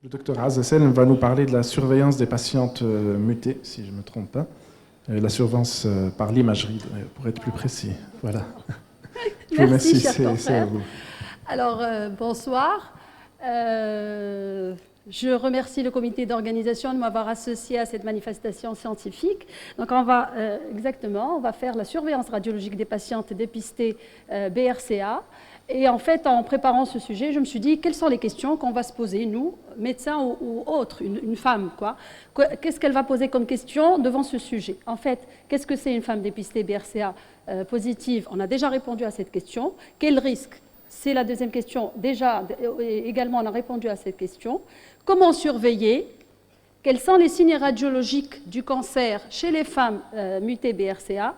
Le docteur Azazel va nous parler de la surveillance des patientes mutées, si je ne me trompe pas. La surveillance par l'imagerie, pour être plus précis. Voilà. Je vous Merci, remercie, c'est à vous. Alors, bonsoir. Je remercie le comité d'organisation de m'avoir associé à cette manifestation scientifique. Donc, on va faire la surveillance radiologique des patientes dépistées BRCA. Et en fait, en préparant ce sujet, je me suis dit, quelles sont les questions qu'on va se poser, nous, médecins ou autres, une femme, quoi. Qu'est-ce qu'elle va poser comme question devant ce sujet? En fait, qu'est-ce que c'est une femme dépistée BRCA positive? On a déjà répondu à cette question. Quel risque? C'est la deuxième question. Déjà, également, on a répondu à cette question. Comment surveiller? Quels sont les signes radiologiques du cancer chez les femmes mutées BRCA?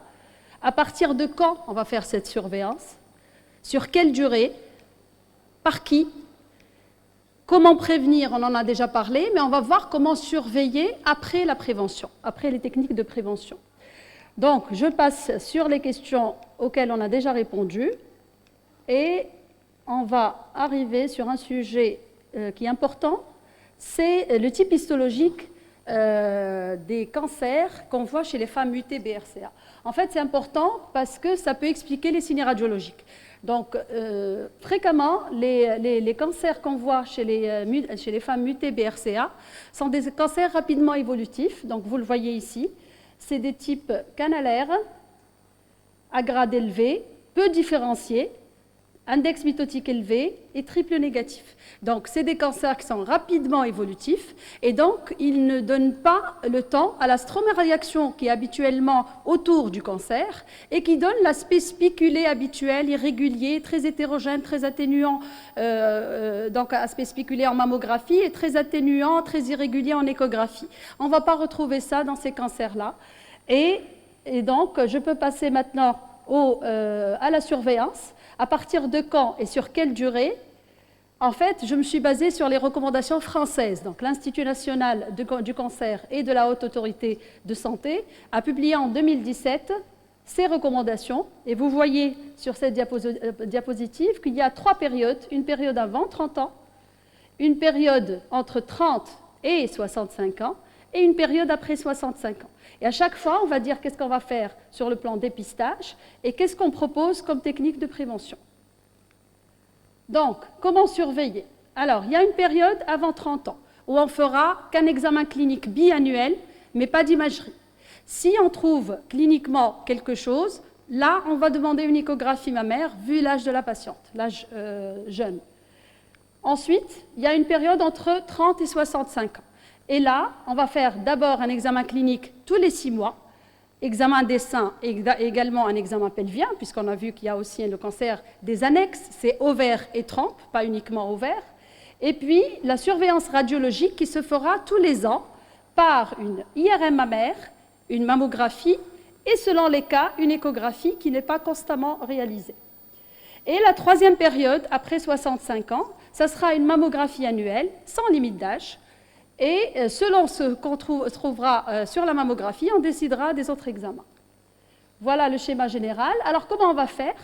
À partir de quand on va faire cette surveillance? Sur quelle durée? Par qui? Comment prévenir? On en a déjà parlé, mais on va voir comment surveiller après la prévention, après les techniques de prévention. Donc, je passe sur les questions auxquelles on a déjà répondu et on va arriver sur un sujet qui est important, c'est le type histologique des cancers qu'on voit chez les femmes mutées BRCA. En fait, c'est important parce que ça peut expliquer les signes radiologiques. Donc, fréquemment, les cancers qu'on voit chez les femmes mutées BRCA sont des cancers rapidement évolutifs. Donc, vous le voyez ici. C'est des types canalaires, à grade élevé, peu différenciés, index mitotique élevé et triple négatif. Donc, c'est des cancers qui sont rapidement évolutifs et donc, ils ne donnent pas le temps à la stroméréaction qui est habituellement autour du cancer et qui donne l'aspect spiculé habituel, irrégulier, très hétérogène, très atténuant, donc aspect spiculé en mammographie et très atténuant, très irrégulier en échographie. On ne va pas retrouver ça dans ces cancers-là. Et donc, je peux passer maintenant à la surveillance. À partir de quand et sur quelle durée? En fait, je me suis basée sur les recommandations françaises. Donc, l'Institut national du cancer et de la Haute Autorité de santé a publié en 2017 ces recommandations. Et vous voyez sur cette diapositive qu'il y a 3 périodes. Une période avant 30 ans, une période entre 30 et 65 ans et une période après 65 ans. Et à chaque fois, on va dire qu'est-ce qu'on va faire sur le plan dépistage et qu'est-ce qu'on propose comme technique de prévention. Donc, comment surveiller? Alors, il y a une période avant 30 ans où on fera qu'un examen clinique biannuel, mais pas d'imagerie. Si on trouve cliniquement quelque chose, là, on va demander une échographie mammaire vu l'âge de la patiente, l'âge jeune. Ensuite, il y a une période entre 30 et 65 ans. Et là, on va faire d'abord un examen clinique tous les 6 mois, examen des seins et également un examen pelvien, puisqu'on a vu qu'il y a aussi le cancer des annexes, c'est ovaire et trompe, pas uniquement ovaire. Et puis, la surveillance radiologique qui se fera tous les ans par une IRM mammaire, une mammographie et, selon les cas, une échographie qui n'est pas constamment réalisée. Et la 3e période, après 65 ans, ça sera une mammographie annuelle, sans limite d'âge. Et selon ce qu'on trouvera sur la mammographie, on décidera des autres examens. Voilà le schéma général. Alors, comment on va faire?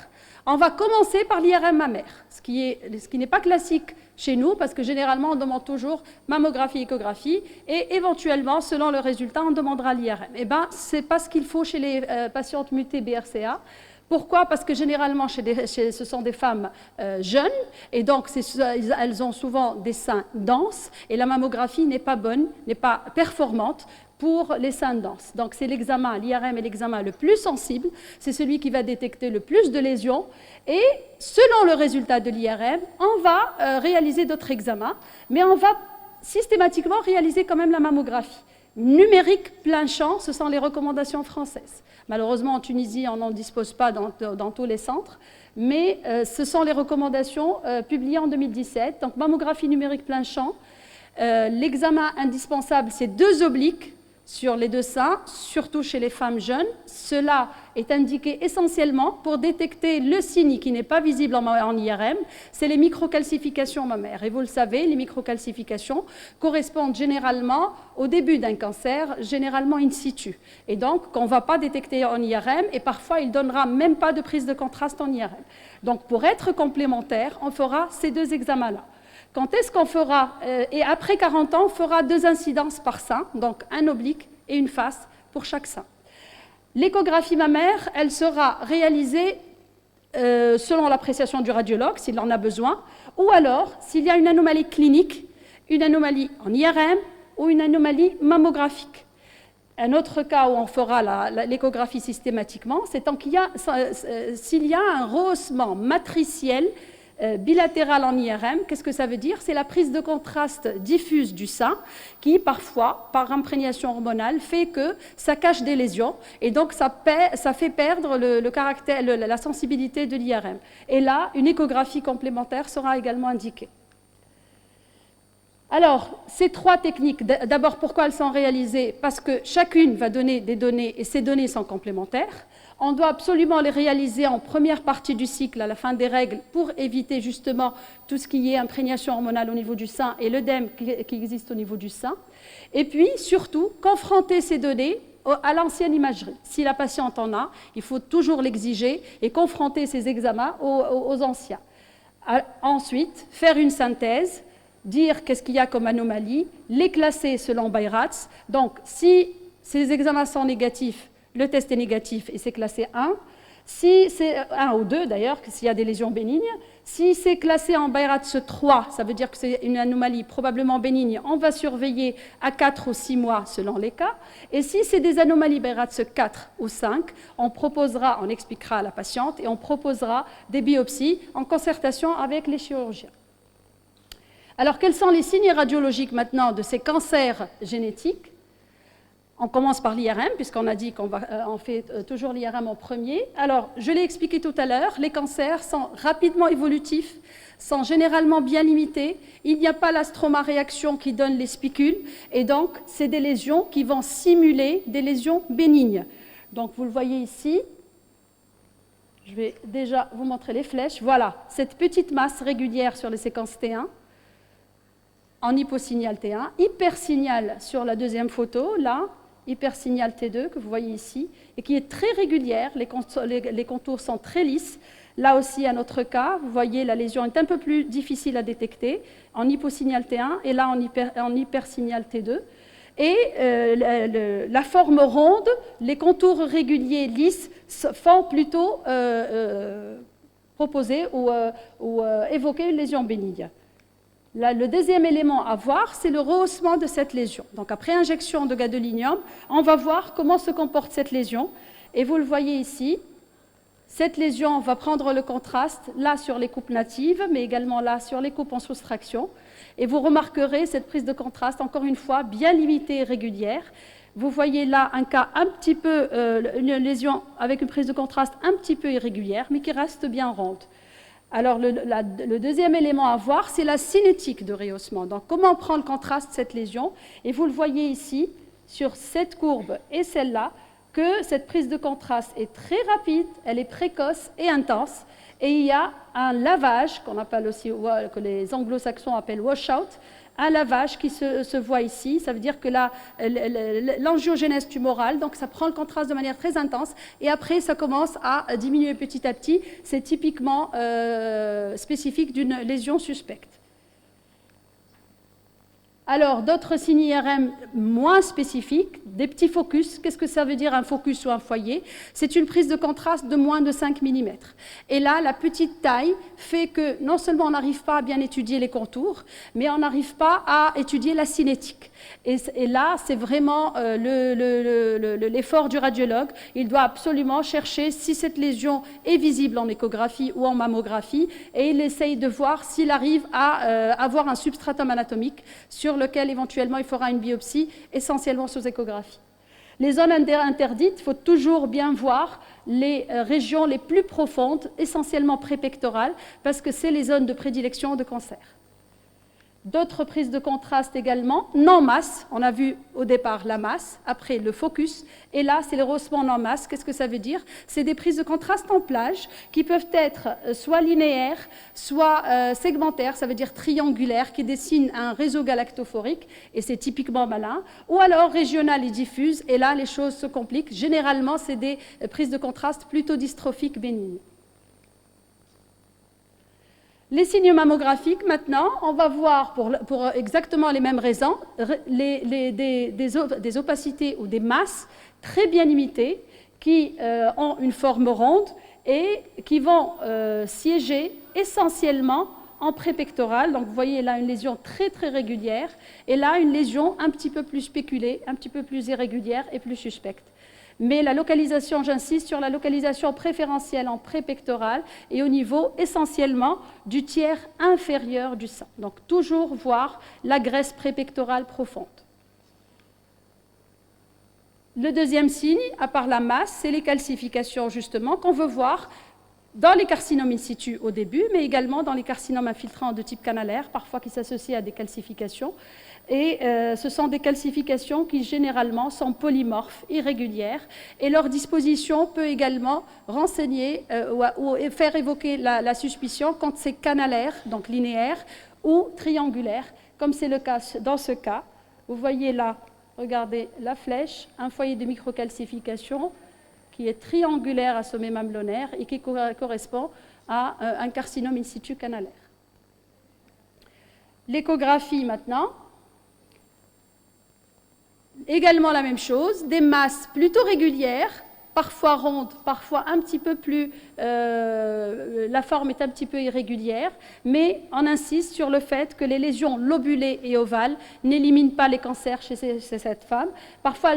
On va commencer par l'IRM mammaire, ce qui n'est pas classique chez nous, parce que généralement, on demande toujours mammographie, échographie, et éventuellement, selon le résultat, on demandera l'IRM. Eh bien, ce n'est pas ce qu'il faut chez les patientes mutées BRCA. Pourquoi? Parce que généralement, ce sont des femmes jeunes, et donc elles ont souvent des seins denses, et la mammographie n'est pas bonne, n'est pas performante pour les seins denses. Donc c'est l'examen, l'IRM est l'examen le plus sensible, c'est celui qui va détecter le plus de lésions, et selon le résultat de l'IRM, on va réaliser d'autres examens, mais on va systématiquement réaliser quand même la mammographie. Numérique plein champ, ce sont les recommandations françaises. Malheureusement, en Tunisie, on n'en dispose pas dans tous les centres, mais ce sont les recommandations publiées en 2017. Donc, mammographie numérique plein champ. L'examen indispensable, c'est 2 obliques sur les 2 seins, surtout chez les femmes jeunes. Cela est indiqué essentiellement pour détecter le signe qui n'est pas visible en IRM, c'est les microcalcifications mammaires. Et vous le savez, les microcalcifications correspondent généralement au début d'un cancer, généralement in situ. Et donc, qu'on ne va pas détecter en IRM, et parfois, il ne donnera même pas de prise de contraste en IRM. Donc, pour être complémentaire, on fera ces 2 examens-là. Quand est-ce qu'on fera, et après 40 ans, on fera 2 incidences par sein, donc un oblique et une face pour chaque sein. L'échographie mammaire, elle sera réalisée selon l'appréciation du radiologue, s'il en a besoin, ou alors s'il y a une anomalie clinique, une anomalie en IRM ou une anomalie mammographique. Un autre cas où on fera l'échographie systématiquement, c'est s'il y a un rehaussement matriciel bilatéral en IRM. Qu'est-ce que ça veut dire? C'est la prise de contraste diffuse du sein qui, parfois, par imprégnation hormonale, fait que ça cache des lésions et donc ça fait perdre la sensibilité de l'IRM. Et là, une échographie complémentaire sera également indiquée. Alors, ces 3 techniques, d'abord, pourquoi elles sont réalisées? Parce que chacune va donner des données et ces données sont complémentaires. On doit absolument les réaliser en première partie du cycle, à la fin des règles, pour éviter justement tout ce qui est imprégnation hormonale au niveau du sein et l'œdème qui existe au niveau du sein. Et puis, surtout, confronter ces données à l'ancienne imagerie. Si la patiente en a, il faut toujours l'exiger et confronter ces examens aux anciens. Ensuite, faire une synthèse, dire qu'est-ce qu'il y a comme anomalie, les classer selon Beiratz. Donc, si ces examens sont négatifs, le test est négatif et c'est classé 1. Si c'est 1 ou 2 d'ailleurs, s'il y a des lésions bénignes. Si c'est classé en Beiratz 3, ça veut dire que c'est une anomalie probablement bénigne, on va surveiller à 4 ou 6 mois selon les cas. Et si c'est des anomalies Beiratz 4 ou 5, on expliquera à la patiente et on proposera des biopsies en concertation avec les chirurgiens. Alors, quels sont les signes radiologiques maintenant de ces cancers génétiques? On commence par l'IRM, puisqu'on a dit qu'on fait toujours l'IRM en premier. Alors, je l'ai expliqué tout à l'heure, les cancers sont rapidement évolutifs, sont généralement bien limités. Il n'y a pas la stroma-réaction qui donne les spicules, et donc, c'est des lésions qui vont simuler des lésions bénignes. Donc, vous le voyez ici. Je vais déjà vous montrer les flèches. Voilà, cette petite masse régulière sur les séquences T1. En hyposignal T1, hypersignal sur la deuxième photo, là, hypersignal T2 que vous voyez ici, et qui est très régulière, les contours sont très lisses. Là aussi, à notre cas, vous voyez, la lésion est un peu plus difficile à détecter, en hyposignal T1 et là en hypersignal T2. Et la forme ronde, les contours réguliers lisses font plutôt proposer ou évoquer une lésion bénigne. Là, le deuxième élément à voir, c'est le rehaussement de cette lésion. Donc, après injection de gadolinium, on va voir comment se comporte cette lésion. Et vous le voyez ici, cette lésion va prendre le contraste, là sur les coupes natives, mais également là sur les coupes en soustraction. Et vous remarquerez cette prise de contraste, encore une fois, bien limitée et régulière. Vous voyez là un cas un petit peu, une lésion avec une prise de contraste un petit peu irrégulière, mais qui reste bien ronde. Alors, le deuxième élément à voir, c'est la cinétique de rehaussement. Donc, comment prend le contraste cette lésion? Et vous le voyez ici, sur cette courbe et celle-là, que cette prise de contraste est très rapide, elle est précoce et intense. Et il y a un lavage, qu'on appelle aussi, que les anglo-saxons appellent washout, un lavage qui se voit ici. Ça veut dire que l'angiogénèse tumorale, donc ça prend le contraste de manière très intense, et après ça commence à diminuer petit à petit. C'est typiquement spécifique d'une lésion suspecte. Alors, d'autres signes IRM moins spécifiques, des petits focus. Qu'est-ce que ça veut dire un focus ou un foyer? C'est une prise de contraste de moins de 5 mm. Et là, la petite taille fait que non seulement on n'arrive pas à bien étudier les contours, mais on n'arrive pas à étudier la cinétique. Et là, c'est vraiment l'effort du radiologue. Il doit absolument chercher si cette lésion est visible en échographie ou en mammographie, et il essaye de voir s'il arrive à avoir un substratum anatomique sur lequel éventuellement il fera une biopsie, essentiellement sous échographie. Les zones interdites, il faut toujours bien voir les régions les plus profondes, essentiellement prépectorales, parce que c'est les zones de prédilection de cancer. D'autres prises de contraste également, non masse, on a vu au départ la masse, après le focus, et là c'est le rehaussement non masse. Qu'est-ce que ça veut dire? C'est des prises de contraste en plage qui peuvent être soit linéaires, soit segmentaires, ça veut dire triangulaires, qui dessinent un réseau galactophorique, et c'est typiquement malin, ou alors régionales et diffuses, et là les choses se compliquent. Généralement c'est des prises de contraste plutôt dystrophiques bénignes. Les signes mammographiques, maintenant, on va voir pour exactement les mêmes raisons, des opacités ou des masses très bien limitées qui ont une forme ronde et qui vont siéger essentiellement en prépectoral. Donc vous voyez là une lésion très très régulière et là une lésion un petit peu plus spéculée, un petit peu plus irrégulière et plus suspecte. Mais la localisation, j'insiste sur la localisation préférentielle en prépectoral et au niveau essentiellement du tiers inférieur du sein. Donc toujours voir la graisse prépectorale profonde. Le deuxième signe, à part la masse, c'est les calcifications justement qu'on veut voir dans les carcinomes in situ au début, mais également dans les carcinomes infiltrants de type canalaire, parfois qui s'associent à des calcifications. Et ce sont des calcifications qui généralement sont polymorphes, irrégulières, et leur disposition peut également renseigner ou faire évoquer la suspicion quand c'est canalaire, donc linéaire, ou triangulaire, comme c'est le cas dans ce cas. Vous voyez là, regardez la flèche, un foyer de microcalcification qui est triangulaire à sommet mamelonnaire et qui correspond à un carcinome in situ canalaire. L'échographie maintenant. Également la même chose, des masses plutôt régulières, parfois rondes, parfois un petit peu plus... la forme est un petit peu irrégulière, mais on insiste sur le fait que les lésions lobulées et ovales n'éliminent pas les cancers chez cette femme. Parfois,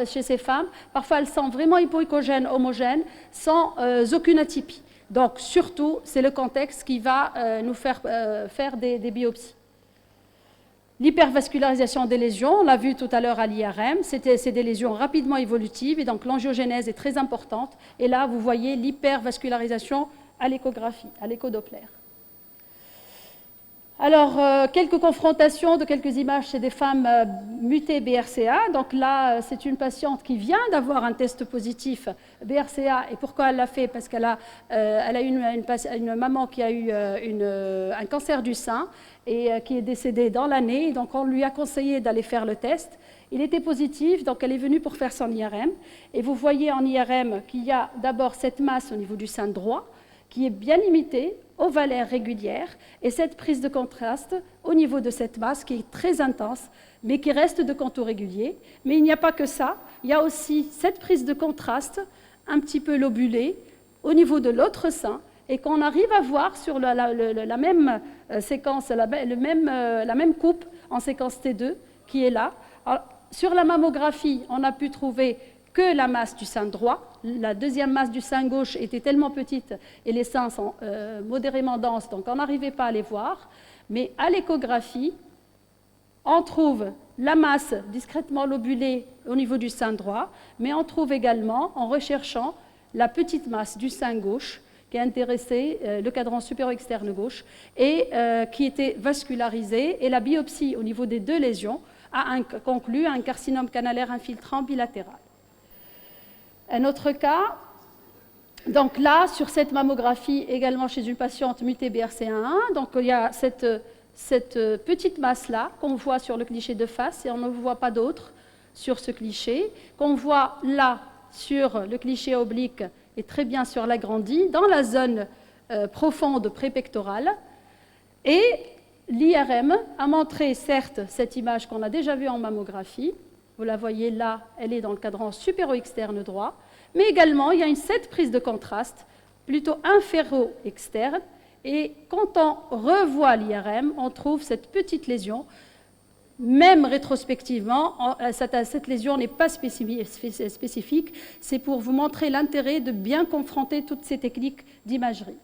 chez ces femmes, parfois elles sont vraiment hypoéchogènes, homogènes, sans aucune atypie. Donc surtout, c'est le contexte qui va nous faire faire des biopsies. L'hypervascularisation des lésions, on l'a vu tout à l'heure à l'IRM, c'est des lésions rapidement évolutives et donc l'angiogénèse est très importante. Et là, vous voyez l'hypervascularisation à l'échographie, à l'échodoppler. Alors, quelques confrontations de quelques images chez des femmes mutées BRCA. Donc là, c'est une patiente qui vient d'avoir un test positif BRCA. Et pourquoi elle l'a fait? Parce qu'elle a une maman qui a eu un cancer du sein et qui est décédée dans l'année. Donc on lui a conseillé d'aller faire le test. Il était positif, donc elle est venue pour faire son IRM. Et vous voyez en IRM qu'il y a d'abord cette masse au niveau du sein droit, qui est bien limitée, ovalaire, régulière, et cette prise de contraste au niveau de cette masse qui est très intense, mais qui reste de contour régulier. Mais il n'y a pas que ça, il y a aussi cette prise de contraste un petit peu lobulée au niveau de l'autre sein, et qu'on arrive à voir sur la même séquence, la même coupe en séquence T2 qui est là. Alors, sur la mammographie, on a pu trouver que la masse du sein droit. La deuxième masse du sein gauche était tellement petite et les seins sont modérément denses, donc on n'arrivait pas à les voir. Mais à l'échographie, on trouve la masse discrètement lobulée au niveau du sein droit, mais on trouve également, en recherchant, la petite masse du sein gauche qui a intéressé le cadran supéro-externe gauche et qui était vascularisée. Et la biopsie au niveau des deux lésions a conclu un carcinome canalaire infiltrant bilatéral. Un autre cas, donc là, sur cette mammographie, également chez une patiente mutée BRCA1, donc il y a cette petite masse-là qu'on voit sur le cliché de face et on ne voit pas d'autre sur ce cliché, qu'on voit là sur le cliché oblique et très bien sur l'agrandi, dans la zone profonde prépectorale. Et l'IRM a montré, certes, cette image qu'on a déjà vue en mammographie. Vous la voyez là, elle est dans le cadran supéro-externe droit. Mais également, il y a cette prise de contraste plutôt inféro-externe. Et quand on revoit l'IRM, on trouve cette petite lésion. Même rétrospectivement, cette lésion n'est pas spécifique. C'est pour vous montrer l'intérêt de bien confronter toutes ces techniques d'imagerie.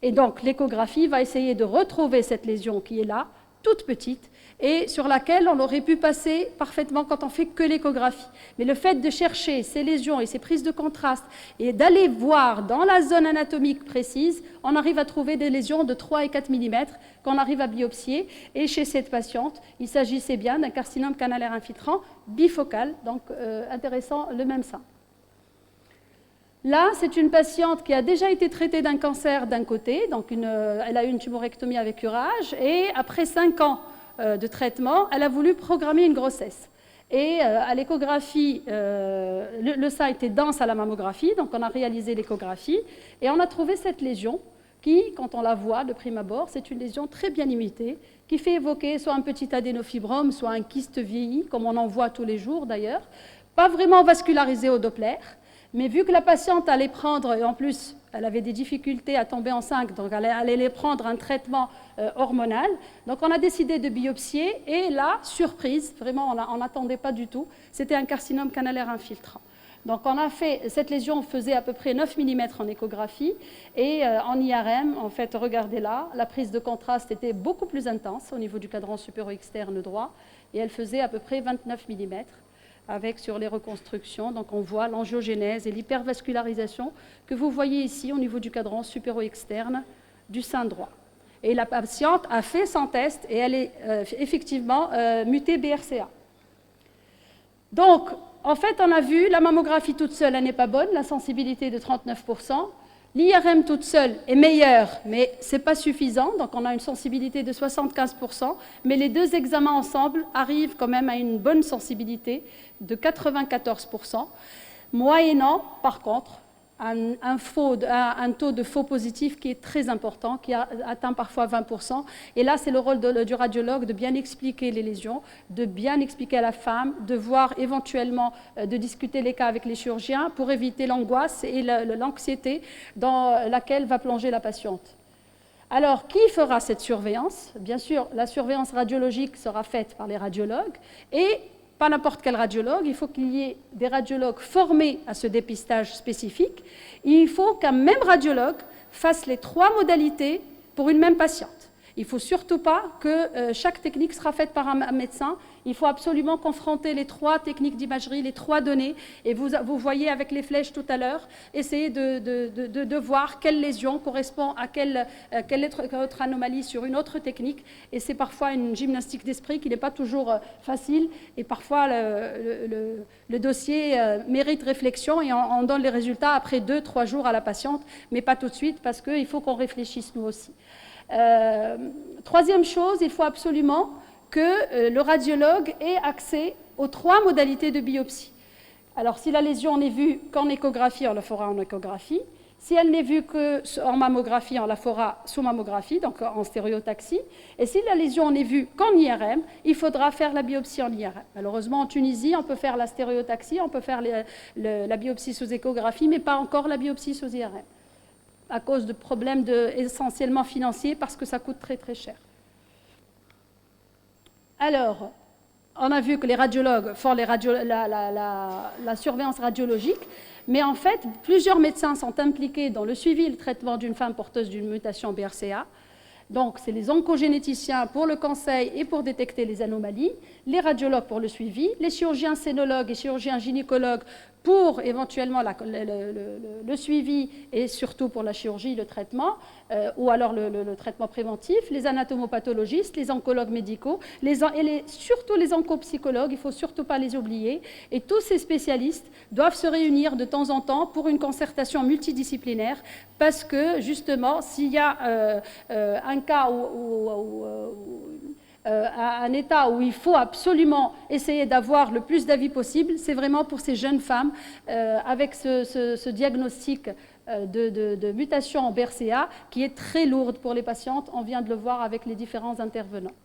Et donc, l'échographie va essayer de retrouver cette lésion qui est là, toute petite, et sur laquelle on aurait pu passer parfaitement quand on fait que l'échographie. Mais le fait de chercher ces lésions et ces prises de contraste et d'aller voir dans la zone anatomique précise, on arrive à trouver des lésions de 3 et 4 mm qu'on arrive à biopsier. Et chez cette patiente, il s'agissait bien d'un carcinome canalaire infiltrant bifocal, donc intéressant le même sein. Là, c'est une patiente qui a déjà été traitée d'un cancer d'un côté, donc elle a eu une tumorectomie avec curage, et après 5 ans de traitement, elle a voulu programmer une grossesse. Et à l'échographie, le sein était dense à la mammographie, donc on a réalisé l'échographie, et on a trouvé cette lésion qui, quand on la voit de prime abord, c'est une lésion très bien limitée, qui fait évoquer soit un petit adénofibrome, soit un kyste vieilli, comme on en voit tous les jours d'ailleurs, pas vraiment vascularisé au Doppler, mais vu que la patiente allait prendre, et en plus elle avait des difficultés à tomber enceinte, donc elle allait prendre un traitement hormonal, donc on a décidé de biopsier, et là, surprise, vraiment on n'attendait pas du tout, c'était un carcinome canalaire infiltrant. Donc on a fait, cette lésion faisait à peu près 9 mm en échographie et en IRM, en fait, regardez là, la prise de contraste était beaucoup plus intense au niveau du cadran supéro-externe droit et elle faisait à peu près 29 mm avec sur les reconstructions. Donc on voit l'angiogénèse et l'hypervascularisation que vous voyez ici au niveau du cadran supéro-externe du sein droit. Et la patiente a fait son test et elle est effectivement mutée BRCA. Donc, en fait, on a vu, la mammographie toute seule, elle n'est pas bonne, la sensibilité est de 39%. L'IRM toute seule est meilleure, mais ce n'est pas suffisant, donc on a une sensibilité de 75%, mais les deux examens ensemble arrivent quand même à une bonne sensibilité de 94%, moyennant, par contre, un taux de faux positif qui est très important, qui atteint parfois 20%. Et là, c'est le rôle du radiologue de bien expliquer les lésions, de bien expliquer à la femme, de voir éventuellement, de discuter les cas avec les chirurgiens pour éviter l'angoisse et l'anxiété dans laquelle va plonger la patiente. Alors, qui fera cette surveillance? Bien sûr, la surveillance radiologique sera faite par les radiologues et pas n'importe quel radiologue, il faut qu'il y ait des radiologues formés à ce dépistage spécifique. Et il faut qu'un même radiologue fasse les 3 modalités pour une même patiente. Il ne faut surtout pas que chaque technique sera faite par un médecin. Il faut absolument confronter les 3 techniques d'imagerie, les 3 données. Et vous voyez avec les flèches tout à l'heure, essayez de voir quelle lésion correspond à quelle autre anomalie sur une autre technique. Et c'est parfois une gymnastique d'esprit qui n'est pas toujours facile. Et parfois, le dossier mérite réflexion et on donne les résultats après 2-3 jours à la patiente, mais pas tout de suite parce qu'il faut qu'on réfléchisse nous aussi. Troisième chose, il faut absolument que le radiologue ait accès aux 3 modalités de biopsie. Alors, si la lésion n'est vue qu'en échographie, on la fera en échographie. Si elle n'est vue qu'en mammographie, on la fera sous mammographie, donc en stéréotaxie. Et si la lésion n'est vue qu'en IRM, il faudra faire la biopsie en IRM. Malheureusement, en Tunisie, on peut faire la stéréotaxie, on peut faire la biopsie sous échographie, mais pas encore la biopsie sous IRM, à cause de problèmes essentiellement financiers, parce que ça coûte très très cher. Alors, on a vu que les radiologues font la surveillance radiologique, mais en fait, plusieurs médecins sont impliqués dans le suivi et le traitement d'une femme porteuse d'une mutation BRCA. Donc, c'est les oncogénéticiens pour le conseil et pour détecter les anomalies, les radiologues pour le suivi, les chirurgiens sénologues et chirurgiens gynécologues pour éventuellement le suivi et surtout pour la chirurgie, le traitement, ou alors le traitement préventif, les anatomopathologistes, les oncologues médicaux, surtout les oncopsychologues, il ne faut surtout pas les oublier. Et tous ces spécialistes doivent se réunir de temps en temps pour une concertation multidisciplinaire parce que justement, s'il y a un cas un état où il faut absolument essayer d'avoir le plus d'avis possible, c'est vraiment pour ces jeunes femmes avec ce diagnostic de mutation en BRCA qui est très lourde pour les patientes. On vient de le voir avec les différents intervenants.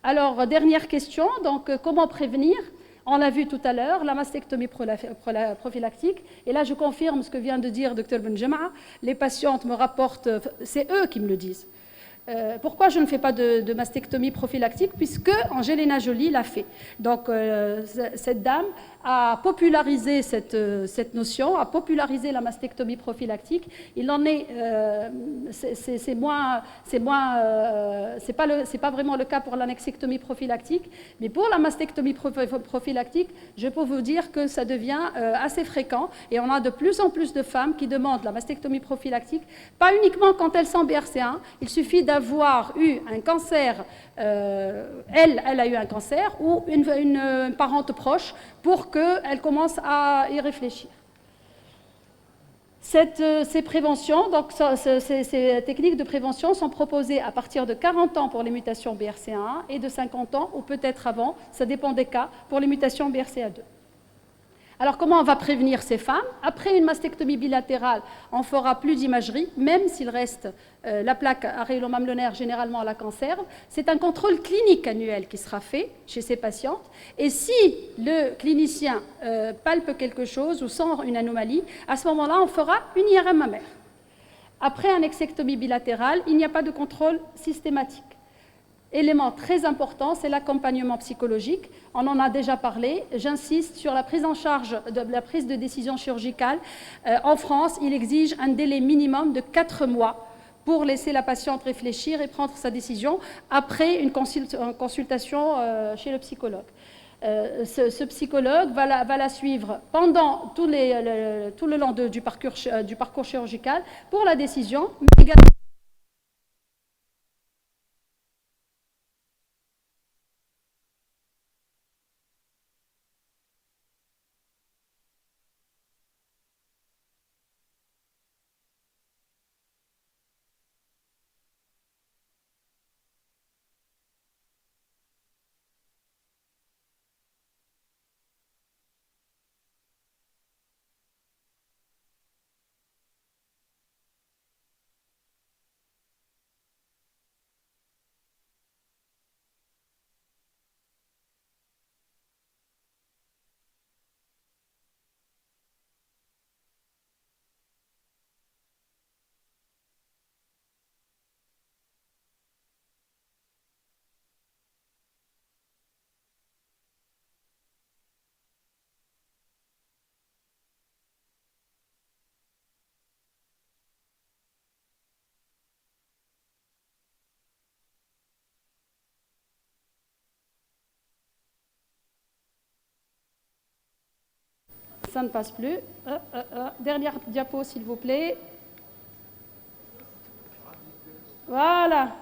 Alors, dernière question, donc comment prévenir? On l'a vu tout à l'heure, la mastectomie prophylactique. Et là, je confirme ce que vient de dire Dr Benjama. Les patientes me rapportent, c'est eux qui me le disent. Pourquoi je ne fais pas de mastectomie prophylactique? Puisque Angelina Jolie l'a fait. Donc, cette dame a popularisé cette notion, a popularisé la mastectomie prophylactique. Il en est, c'est pas vraiment le cas pour l'annexectomie prophylactique, mais pour la mastectomie prophylactique, je peux vous dire que ça devient assez fréquent et on a de plus en plus de femmes qui demandent la mastectomie prophylactique, pas uniquement quand elles sont BRCA, il suffit d'avoir eu un cancer, elle a eu un cancer ou une parente proche pour qu'elle commence à y réfléchir. Ces préventions, donc ces techniques de prévention sont proposées à partir de 40 ans pour les mutations BRCA1 et de 50 ans ou peut-être avant, ça dépend des cas, pour les mutations BRCA2. Alors, comment on va prévenir ces femmes? Après une mastectomie bilatérale, on ne fera plus d'imagerie, même s'il reste la plaque aréolo-mamelonnaire, généralement à la conserve. C'est un contrôle clinique annuel qui sera fait chez ces patientes. Et si le clinicien palpe quelque chose ou sent une anomalie, à ce moment-là, on fera une IRM mammaire. Après une exectomie bilatérale, il n'y a pas de contrôle systématique. Élément très important, c'est l'accompagnement psychologique. On en a déjà parlé. J'insiste sur la prise en charge de la prise de décision chirurgicale. En France, il exige un délai minimum de 4 mois pour laisser la patiente réfléchir et prendre sa décision après une consultation chez le psychologue. Ce psychologue va la suivre pendant tout le long du parcours chirurgical pour la décision, mais également ça ne passe plus. Dernière diapo, s'il vous plaît. Voilà.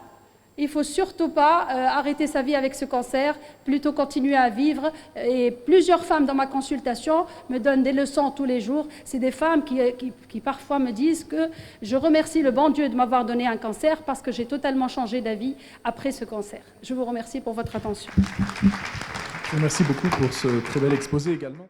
Il ne faut surtout pas arrêter sa vie avec ce cancer, plutôt continuer à vivre. Et plusieurs femmes dans ma consultation me donnent des leçons tous les jours. C'est des femmes qui parfois me disent que je remercie le bon Dieu de m'avoir donné un cancer parce que j'ai totalement changé d'avis après ce cancer. Je vous remercie pour votre attention. Merci beaucoup pour ce très bel exposé également.